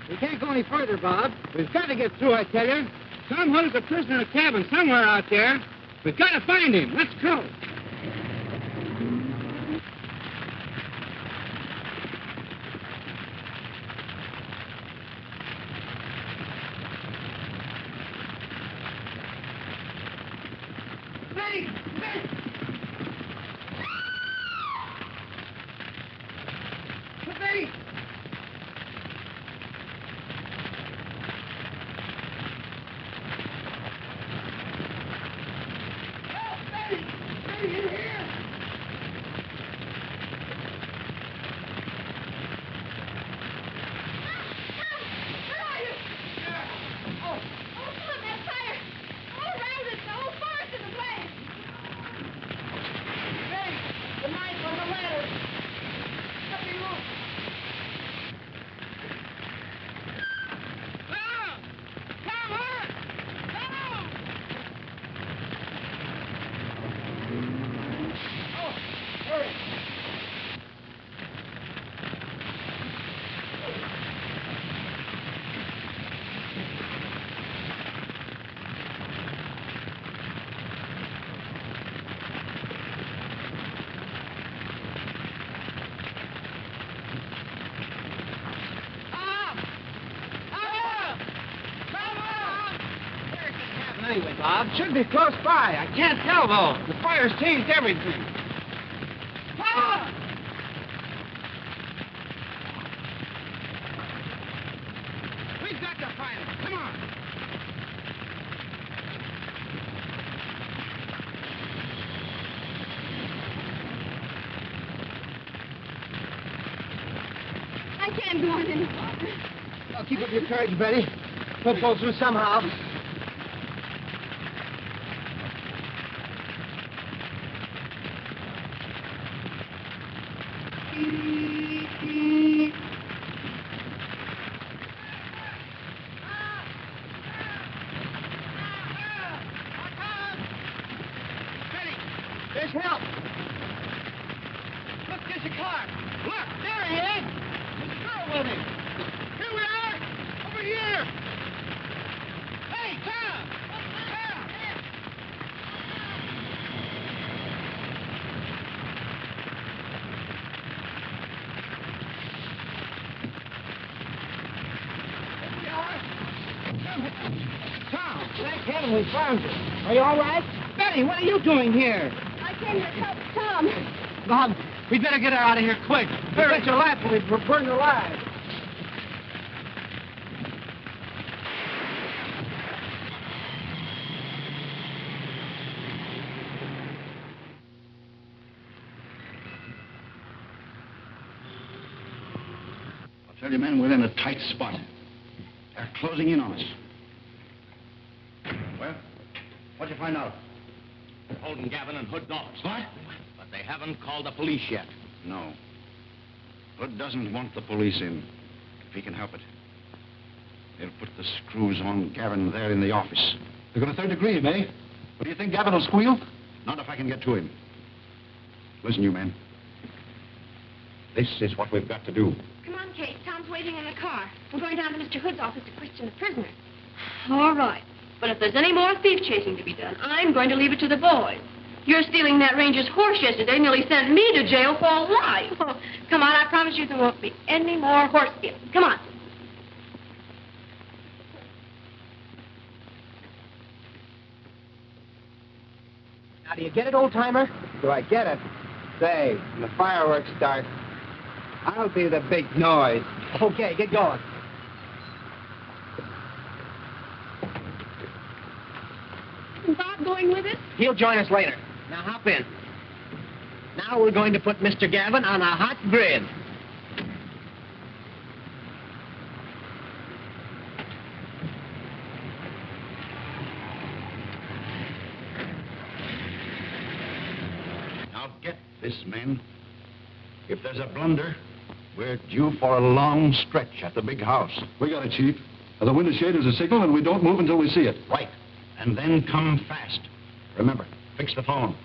We can't go any further, Bob. We've got to get through, I tell you. Tom Hood is a prisoner in a cabin somewhere out there. We've got to find him. Let's go. Anyway, Bob, should be close by. I can't tell, though. The fire's changed everything. Bob! We've got to find him. Come on. I can't go on any longer. I'll keep up your courage, Betty. We'll pull through somehow. There's help. Look, there's a car. Look, there he is. There's a girl with him. Here we are. Over here. Hey, Tom. Tom. Here we are. Tom, thank heaven we found you. Are you all right? Betty, what are you doing here? I came to help Tom. Bob, we'd better get her out of here quick. Hurry. Bet your life or we'd burn her alive. I'll tell you, men, we're in a tight spot. They're closing in on us. Well, what'd you find out? Holding Gavin and Hood's office. What? But they haven't called the police yet. No. Hood doesn't want the police in, if he can help it. They'll put the screws on Gavin there in the office. They're going to third degree him, eh? But do you think Gavin will squeal? Not if I can get to him. Listen, you men. This is what we've got to do. Come on, Kate. Tom's waiting in the car. We're going down to Mr. Hood's office to question the prisoner. All right. But if there's any more thief chasing to be done, I'm going to leave it to the boys. Your stealing that ranger's horse yesterday nearly sent me to jail for life. Oh, come on, I promise you there won't be any more horse stealing. Come on. Now, do you get it, old-timer? Do I get it? Say, when the fireworks start, I'll be the big noise. Okay, get going. Is Bob going with us? He'll join us later. Now, hop in. Now we're going to put Mr. Gavin on a hot grid. Now get this, men. If there's a blunder, we're due for a long stretch at the big house. We got it, Chief. The window shade is a signal, and we don't move until we see it. Right. And then come fast. Remember, fix the phone.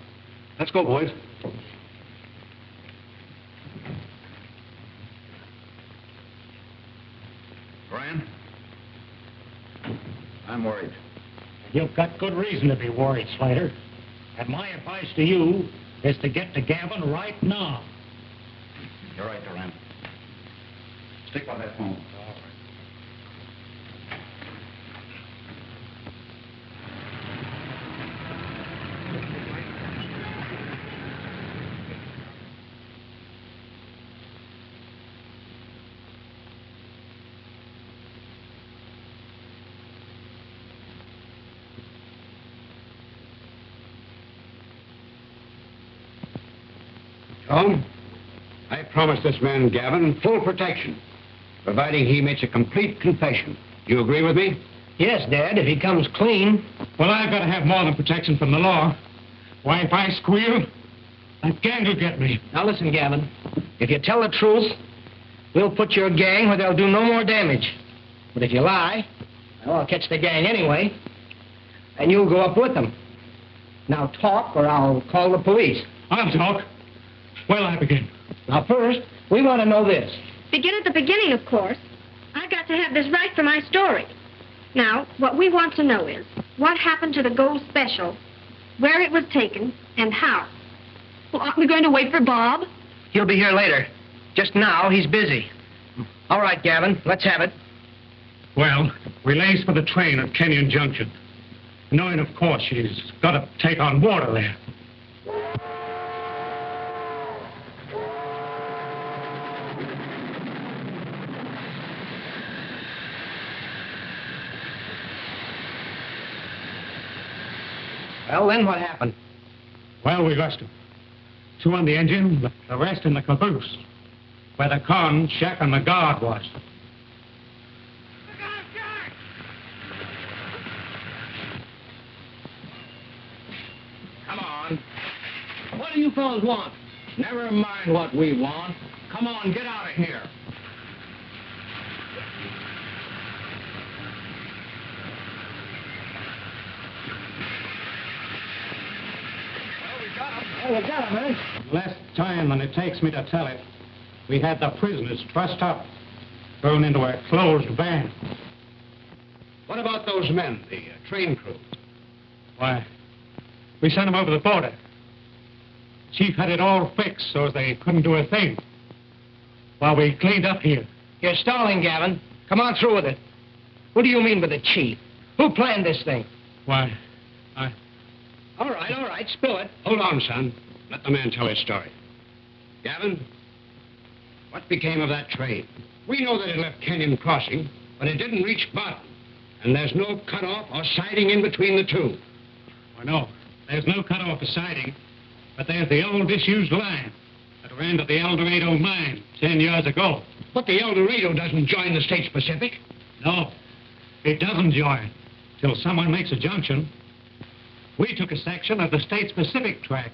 Let's go, boys. Brian? I'm worried. You've got good reason to be worried, Slater. And my advice to you is to get to Gavin right now. You're right, Duran. Stick by that phone. Tom, I promised this man, Gavin, full protection, providing he makes a complete confession. Do you agree with me? Yes, Dad, if he comes clean. Well, I've got to have more than protection from the law. Why, if I squeal, that gang will get me. Now listen, Gavin. If you tell the truth, we'll put your gang where they'll do no more damage. But if you lie, well, I'll catch the gang anyway, and you'll go up with them. Now talk, or I'll call the police. I'll talk. Where'll I begin? Now first, we want to know this. Begin at the beginning, of course. I got to have this right for my story. Now, what we want to know is what happened to the gold special, where it was taken, and how. Well, aren't we going to wait for Bob? He'll be here later. Just now, he's busy. All right, Gavin, let's have it. Well, we laced for the train at Kenyon Junction, knowing, of course, she's got to take on water there. Well, then what happened? Well, we lost them. 2 on the engine, the rest in the caboose, where the con, shack, and the guard was. Come on. What do you fellas want? Never mind what we want. Come on, get out of here. Oh, we got him, eh? Less time than it takes me to tell it. We had the prisoners trussed up, thrown into a closed van. What about those men, the train crew? Why, we sent them over the border. Chief had it all fixed so they couldn't do a thing. While we cleaned up here. You're stalling, Gavin. Come on through with it. What do you mean by the chief? Who planned this thing? Why, All right, spill it. Hold on, son. Let the man tell his story. Gavin, what became of that train? We know that it left Canyon Crossing, but it didn't reach Bottom. And there's no cutoff or siding in between the two. I know. There's no cutoff or siding, but there's the old disused line that ran to the El Dorado mine 10 years ago. But the El Dorado doesn't join the States Pacific. No, it doesn't join till someone makes a junction. We took a section of the States Pacific track.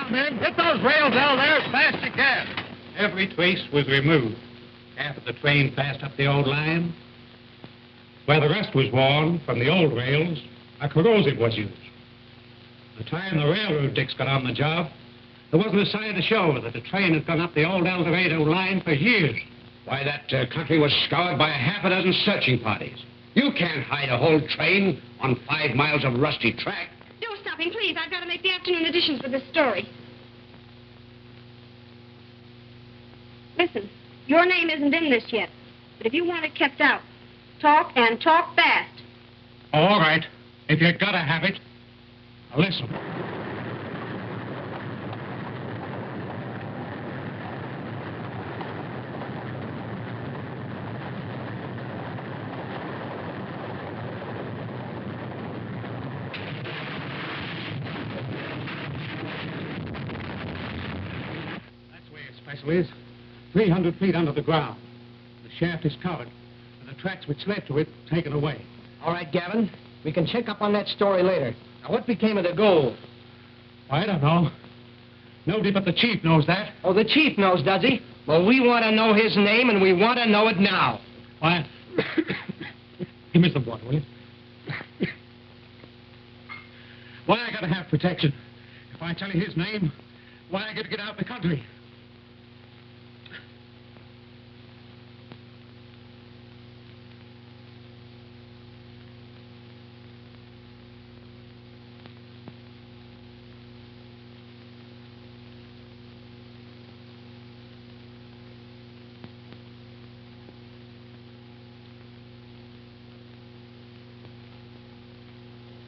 on, men. Get those rails out there as fast as you can. Every trace was removed after the train passed up the old line. Where the rest was worn from the old rails, a corrosive was used. The time the railroad dicks got on the job, there wasn't a sign to show that the train had gone up the old El Dorado line for years. Why, that country was scoured by half a dozen searching parties. You can't hide a whole train on 5 miles of rusty track. No stopping, please. I've got to make the afternoon editions for this story. Listen, your name isn't in this yet. But if you want it kept out, talk and talk fast. All right, if you gotta have it. Now listen. That's where it special is. 300 feet under the ground. The shaft is covered, and the tracks which led to it taken away. All right, Gavin. We can check up on that story later. Now, what became of the gold? I don't know. Nobody but the chief knows that. Oh, the chief knows, does he? Well, we want to know his name, and we want to know it now. Why? Give me some water, will you? Why, I gotta have protection. If I tell you his name, why, I gotta get out of the country.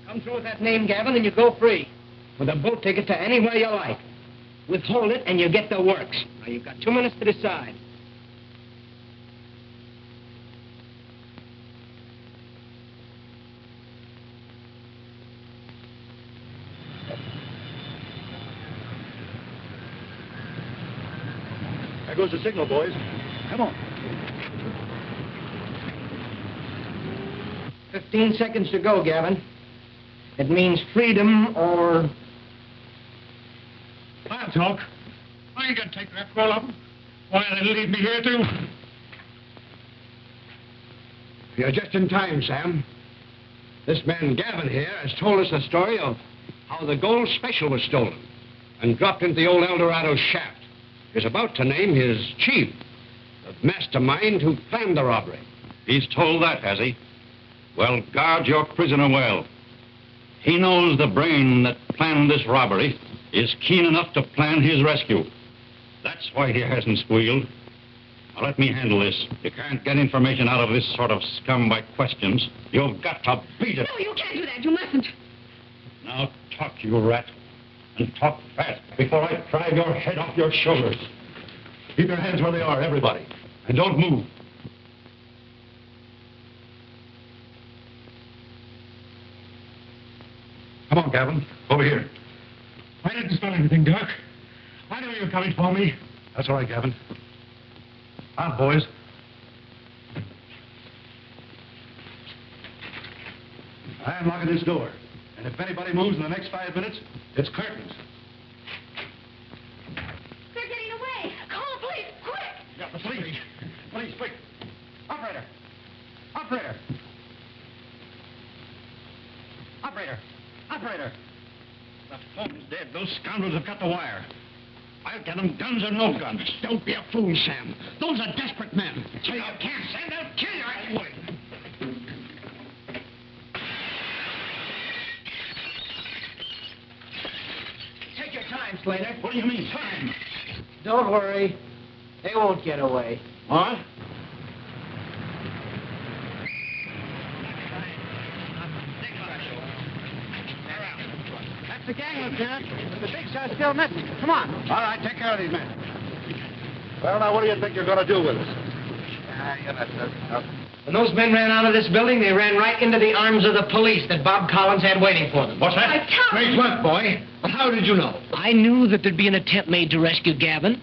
Come through with that name, Gavin, and you go free. With a boat ticket to anywhere you like. Withhold it, and you get the works. Now, you've got 2 minutes to decide. There goes the signal, boys. Come on. 15 seconds to go, Gavin. It means freedom or... I'll talk. I ain't gonna take that for all of them. Why, they'll leave me here, too. You're just in time, Sam. This man Gavin here has told us the story of how the gold special was stolen and dropped into the old El Dorado shaft. He's about to name his chief, the mastermind who planned the robbery. He's told that, has he? Well, guard your prisoner well. He knows the brain that planned this robbery is keen enough to plan his rescue. That's why he hasn't squealed. Now, let me handle this. You can't get information out of this sort of scum by questions. You've got to beat it. No, you can't do that. You mustn't. Now, talk, you rat. And talk fast before I pry your head off your shoulders. Keep your hands where they are, everybody. And don't move. Come on, Gavin. Over here. I didn't smell anything, Doc. I knew you were coming for me. That's all right, Gavin. Out, boys. I'm locking this door. And if anybody moves in the next 5 minutes, it's curtains. They're getting away. Call the police, quick. Yeah, the police. Police, quick. Operator. Operator. Operator. Operator. The phone's dead. Those scoundrels have cut the wire. I'll get them, guns or no guns. Don't be a fool, Sam. Those are desperate men. So you can't send them kill you anyway. Take your time, Slater. What do you mean, time? Don't worry. They won't get away. What? That's the gang, Lieutenant. The big shot's still missing. Come on. All right, take care of these men. Well, now, what do you think you're going to do with us? When those men ran out of this building, they ran right into the arms of the police that Bob Collins had waiting for them. What's that? I tell Great work, boy. But how did you know? I knew that there'd be an attempt made to rescue Gavin,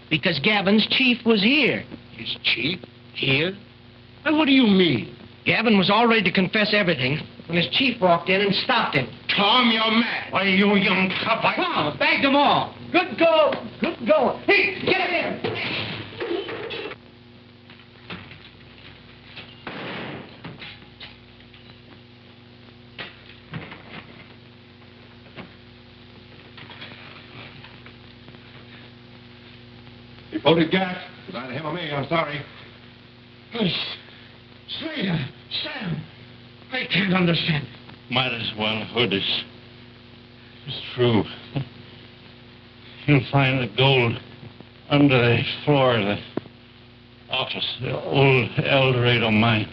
because Gavin's chief was here. His chief? Here? Well, what do you mean? Gavin was all ready to confess everything when his chief walked in and stopped him. Tom, you're mad. Why, you young cop, Come on, bagged them all. Good going. Good going. Hey, get him here. He bolted gas. It was either him or me. I'm sorry. Slater, Sam, I can't understand. Might as well, Hood. It's true. You'll find the gold under the floor of the office, the old El Dorado mine.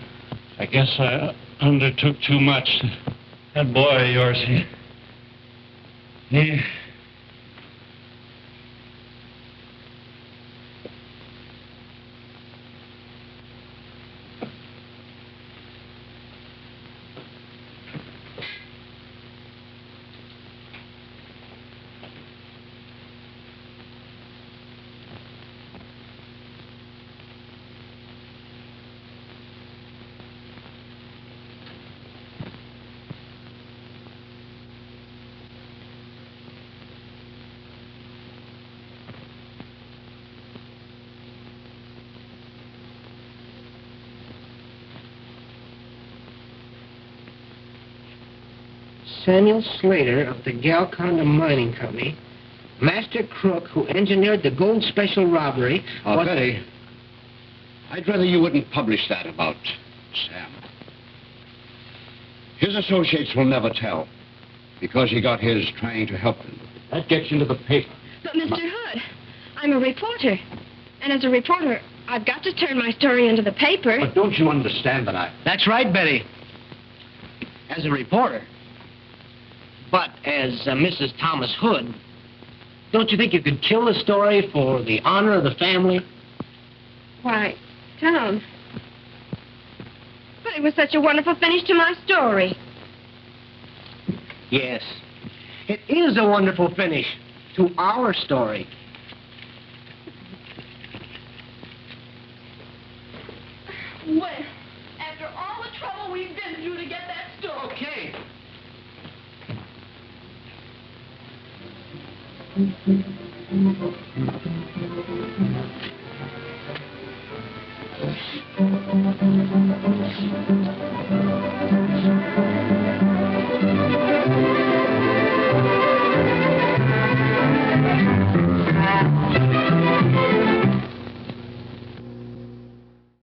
I guess I undertook too much. That boy of yours, he Samuel Slater of the Galconda Mining Company, master crook who engineered the gold special robbery. Betty, I'd rather you wouldn't publish that about Sam. His associates will never tell, because he got his trying to help them. That gets into the paper. But, Mr. Hood, I'm a reporter. And as a reporter, I've got to turn my story into the paper. But don't you understand that That's right, Betty. As a reporter. But as Mrs. Thomas Hood, don't you think you could kill the story for the honor of the family? Why, Tom. But it was such a wonderful finish to my story. Yes. It is a wonderful finish to our story. Well, after all the trouble we've been through to get that story. Okay.